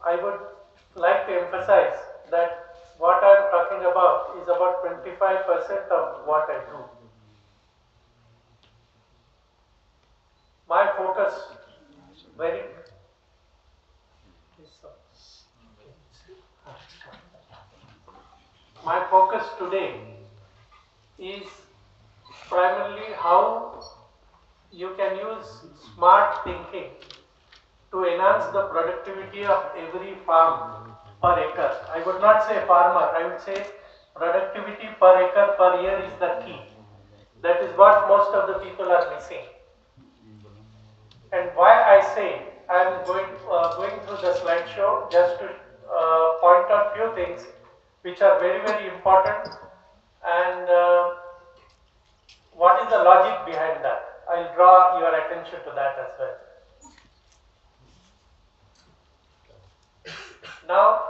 I would like to emphasize that what I am talking about is about 25% of what I do. My focus very my focus today is primarily how you can use smart thinking to enhance the productivity of every farm per acre. I would not say farmer, I would say productivity per acre per year is the key. That is what most of the people are missing. And why I say I am going through the slideshow just to point out few things which are very important, and what is the logic behind that. I'll draw your attention to that as well. Now,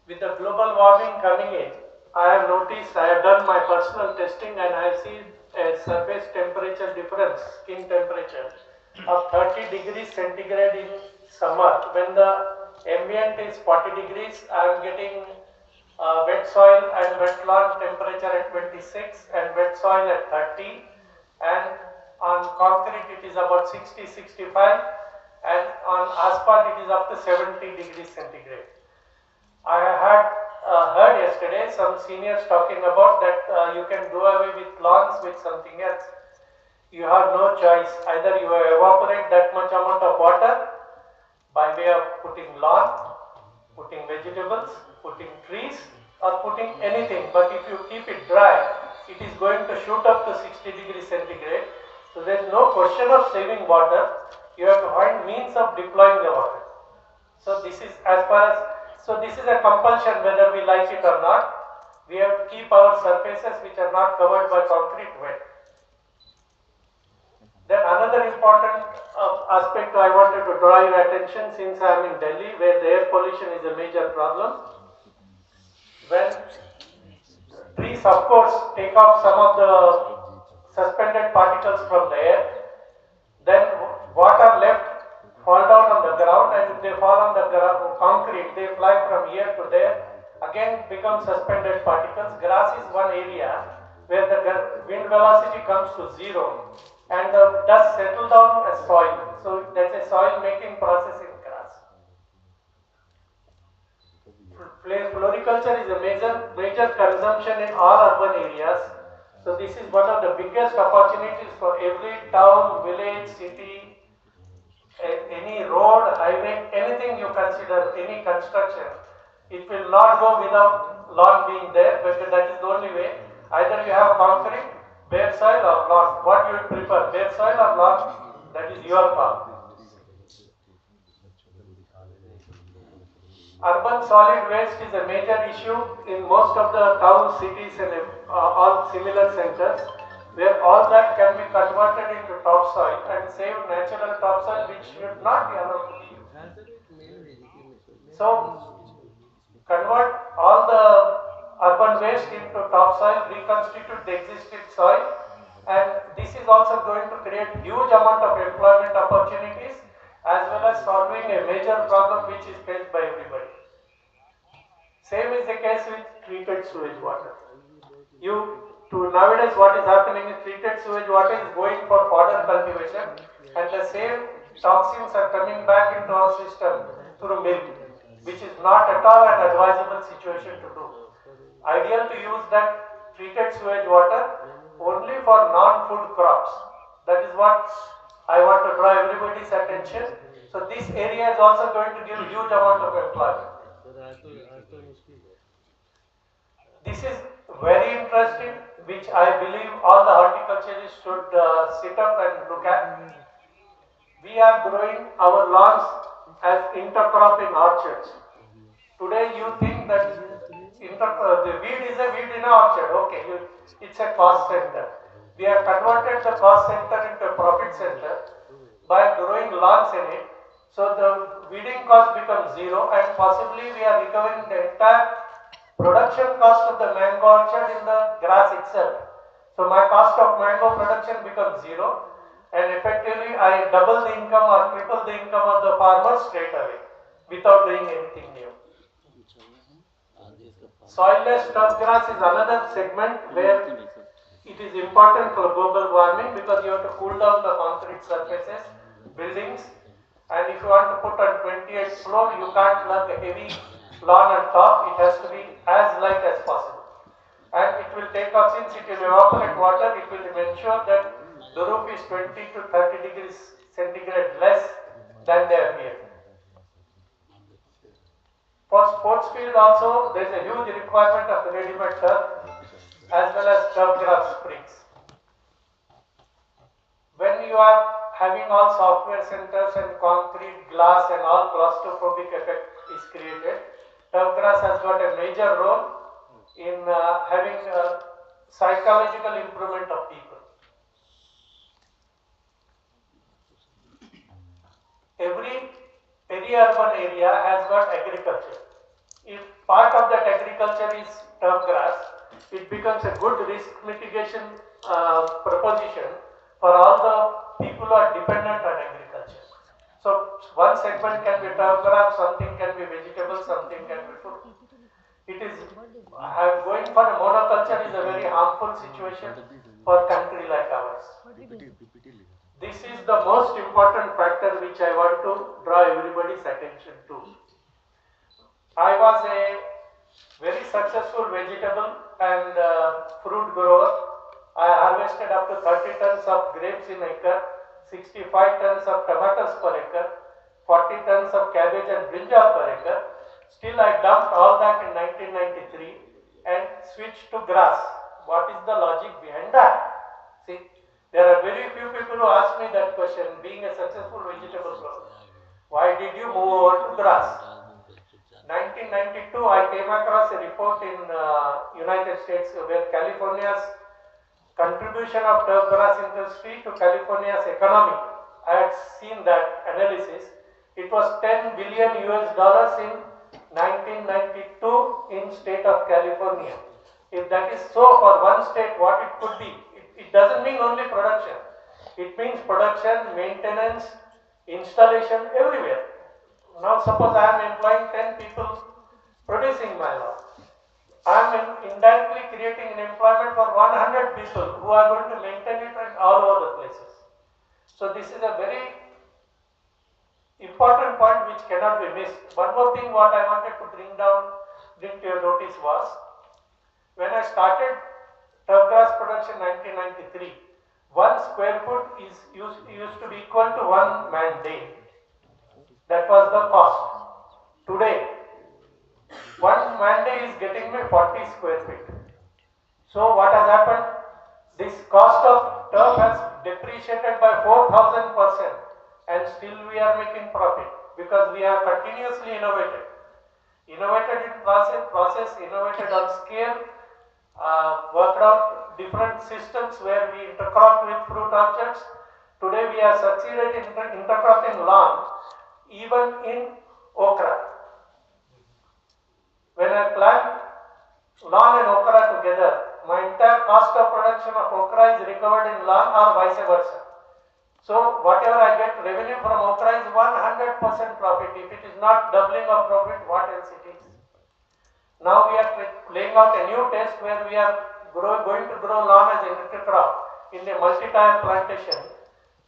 with the global warming coming in, I have noticed, I have done my personal testing and I see a surface temperature difference, skin temperature of 30 degrees centigrade in summer. When the ambient is 40 degrees, I am getting wet soil and wet lawn temperature at 26 and wet soil at 30, and on concrete it is about 60-65, and on asphalt it is up to 70 degrees centigrade. I had heard yesterday some seniors talking about that you can do away with lawns with something else. You have no choice. Either you evaporate that much amount of water by way of putting lawn, putting vegetables, putting trees, or putting anything. But if you keep it dry, it is going to shoot up to 60 degrees centigrade. So there is no question of saving water. You have to find means of deploying the water. So this is this is a compulsion whether we like it or not. We have to keep our surfaces which are not covered by concrete wet. Then another important aspect I wanted to draw your attention, since I am in Delhi where the air pollution is a major problem. When trees of course take off some of the suspended particles from the air, then what are left fall down on the ground, and if they fall on the concrete, they fly from here to there, again become suspended particles. Grass is one area where the wind velocity comes to zero and the dust settle down as soil. So that's a soil making process in grass. Floriculture is a major consumption in all urban areas. So this is one of the biggest opportunities for every town, village, city, any road, highway, anything you consider, any construction. It will not go without lawn being there, because that is the only way. Either you have concrete, bare soil or lawn. What you would prefer, bare soil or lawn? That is your call. Urban solid waste is a major issue in most of the towns, cities and all similar centers, where all that can be converted into topsoil and save natural topsoil which should not be allowed to be used. So, convert all the urban waste into topsoil, reconstitute the existing soil, and this is also going to create huge amount of employment opportunities as well as solving a major problem which is faced by everybody. Same is the case with treated sewage water. Nowadays what is happening is treated sewage water is going for fodder cultivation, and the same toxins are coming back into our system through milk, which is not at all an advisable situation to do. Ideal to use that treated sewage water only for non-food crops. That is what I want to draw everybody's attention. So this area is also going to give huge amount of employment. This is very interesting, which I believe all the horticulturists should sit up and look at. We are growing our lawns as intercropping orchards. Today you think that the weed is a weed in an orchard. Okay, it's a cost center. We have converted the cost center into a profit center by growing lawns in it. So the weeding cost becomes zero, and possibly we are recovering the entire production cost of the mango orchard in the grass itself. So my cost of mango production becomes zero, and effectively I double the income or triple the income of the farmer straight away. without doing anything new. Soilless turf grass is another segment where it is important for global warming because you have to cool down the concrete surfaces, buildings, and if you want to put on 28th floor, you can't lug a heavy lawn on top, it has to be as light as possible. And it will take off, since it will evaporate water, it will ensure that the roof is 20 to 30 degrees centigrade less than they are here. For sports field also, there is a huge requirement of ready-made turf as well as turf grass springs. When you are having all software centers and concrete, glass and all claustrophobic effect is created, turf grass has got a major role in having a psychological improvement of people. Every peri-urban area has got agriculture. If part of that agriculture is turf grass, it becomes a good risk mitigation proposition for all the people who are dependent on agriculture. So one segment can be turf grass, something can be vegetable, something can be fruit. It is going for a monoculture is a very harmful situation for a country like ours. This is the most important factor which I want to draw everybody's attention to. I was a very successful vegetable and fruit grower. I harvested up to 30 tons of grapes in acre, 65 tons of tomatoes per acre, 40 tons of cabbage and brinjal per acre. Still I dumped all that in 1993 and switched to grass. What is the logic behind that? See, there are very few people who ask me that question, being a successful vegetable grower. Why did you move over to grass? 1992, I came across a report in United States where California's contribution of turf grass industry to California's economy. I had seen that analysis. It was $10 billion US in 1992 in state of California. If that is so for one state, what it could be? It doesn't mean only production. It means production, maintenance, installation everywhere. Now suppose I am employing 10 people producing my lawn. I am indirectly creating an employment for 100 people who are going to maintain it all over the places. So this is a very important point which cannot be missed. One more thing what I wanted to bring to your notice was, when I started turf grass production 1993, 1 square foot is used to be equal to 1 man day. That was the cost. Today, 1 man day is getting me 40 square feet. So what has happened? This cost of turf has depreciated by 4,000% and still we are making profit because we have continuously innovated. Innovated in process, innovated on scale, worked out different systems where we intercrop with fruit orchards. Today we have succeeded in intercropping lawn even in okra. When I plant lawn and okra together, my entire cost of production of okra is recovered in lawn or vice versa. So whatever I get revenue from okra is 100% profit. If it is not doubling of profit, what else it is? Now we are laying out a new test where we are going to grow lawn as a intercrop in a multi-tier plantation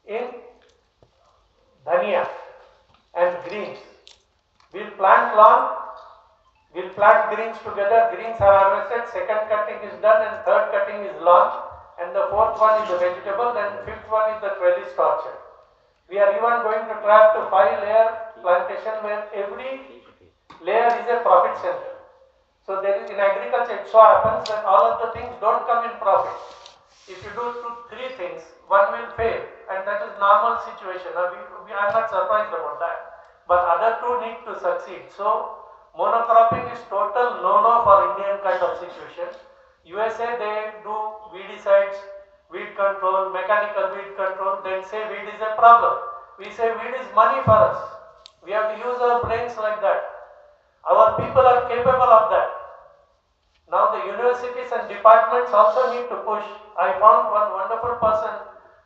in dhania and greens. We'll plant lawn, we'll plant greens together, greens are harvested, second cutting is done and third cutting is lawn, and the fourth one is the vegetable and fifth one is the trellis orchard. We are even going to try up to 5-layer plantation where every layer is a profit center. So there is, in agriculture it so happens that all of the things don't come in profit. If you do 2-3 things, one will fail, and that is normal situation. I am not surprised about that. But other two need to succeed. So monocropping is total no-no for Indian kind of situation. USA they do weedicides, weed control, mechanical weed control, then say weed is a problem. We say weed is money for us. We have to use our brains like that. Our people are capable of that. Now the universities and departments also need to push. I found one wonderful person,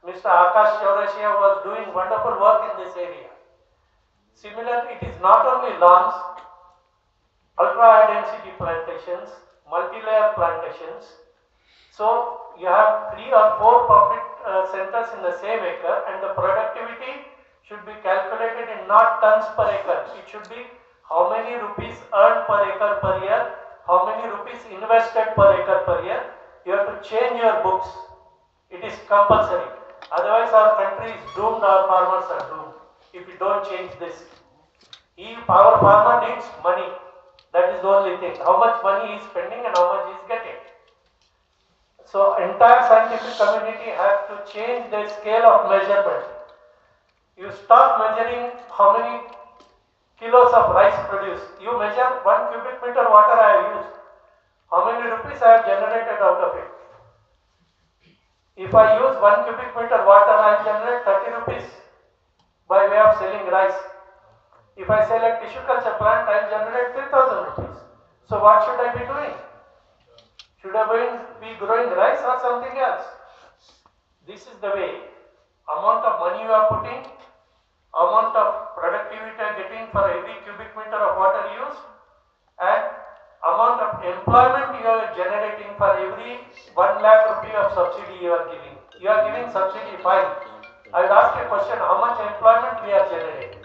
Mr. Akash Chaurasia, was doing wonderful work in this area. Similarly, it is not only lawns, ultra high density plantations, multi-layer plantations. So you have 3 or 4 profit centers in the same acre, and the productivity should be calculated in not tons per acre. It should be how many rupees earned per acre per year, how many rupees invested per acre per year. You have to change your books. It is compulsory. Otherwise, our country is doomed, our farmers are doomed if we don't change this. Our farmer needs money. That is the only thing. How much money he is spending and how much he is getting. So entire scientific community has to change their scale of measurement. You stop measuring how many kilos of rice produced. You measure 1 cubic meter water I have used. How many rupees I have generated out of it. If I use 1 cubic meter water, I will generate 30 rupees by way of selling rice. If I sell a tissue culture plant, I will generate 3000 rupees. So what should I be doing? Should I be growing rice or something else? This is the way. Amount of money you are putting, amount of productivity you are getting for every cubic meter of water used, and amount of employment you are generating for every 1 lakh rupee of subsidy you are giving. You are giving subsidy, fine. I will ask a question, how much employment we are generating?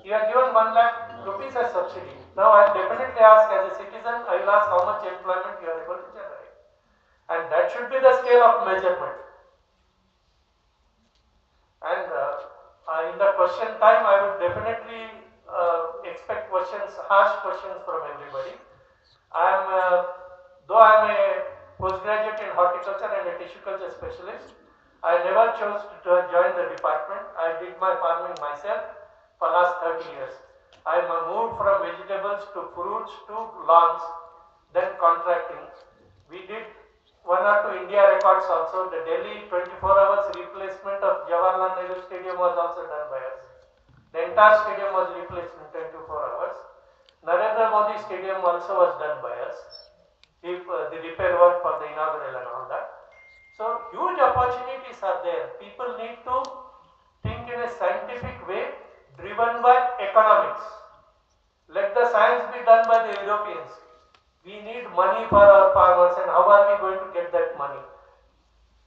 You are given 1 lakh rupees as subsidy. Now I will definitely ask, as a citizen, I will ask how much employment you are able to generate. And that should be the scale of measurement. And in the question time, I would definitely expect questions, harsh questions from everybody. Though I am a postgraduate in horticulture and a tissue culture specialist, I never chose to join the department. I did my farming myself for last 30 years. I moved from vegetables to fruits to lawns, then contracting. We did 1 or 2 India records also. The Delhi 24 hours replacement of Jawaharlal Nehru Stadium was also done by us. The entire stadium was replaced in 24 hours. Narendra Modi Stadium also was done by us. The repair work for the inaugural and all that. So huge opportunities are there. People need to think in a scientific way, driven by economics. Let the science be done by the Europeans. We need money for our farmers, and how are we going to get that money?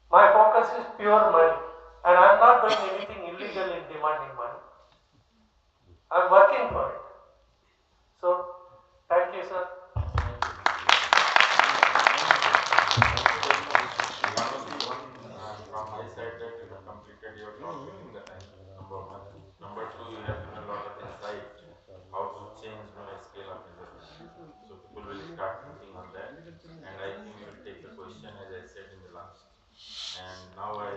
My focus is pure money, and I am not doing anything illegal in demanding money. I am working for it. So, thank you, sir. From my side that you have completed your talk within the time, number one. Number two, you have given a lot of insight how to change scale of measurement. So people will start thinking on that, and I think we will take the question as I said in the last. And now I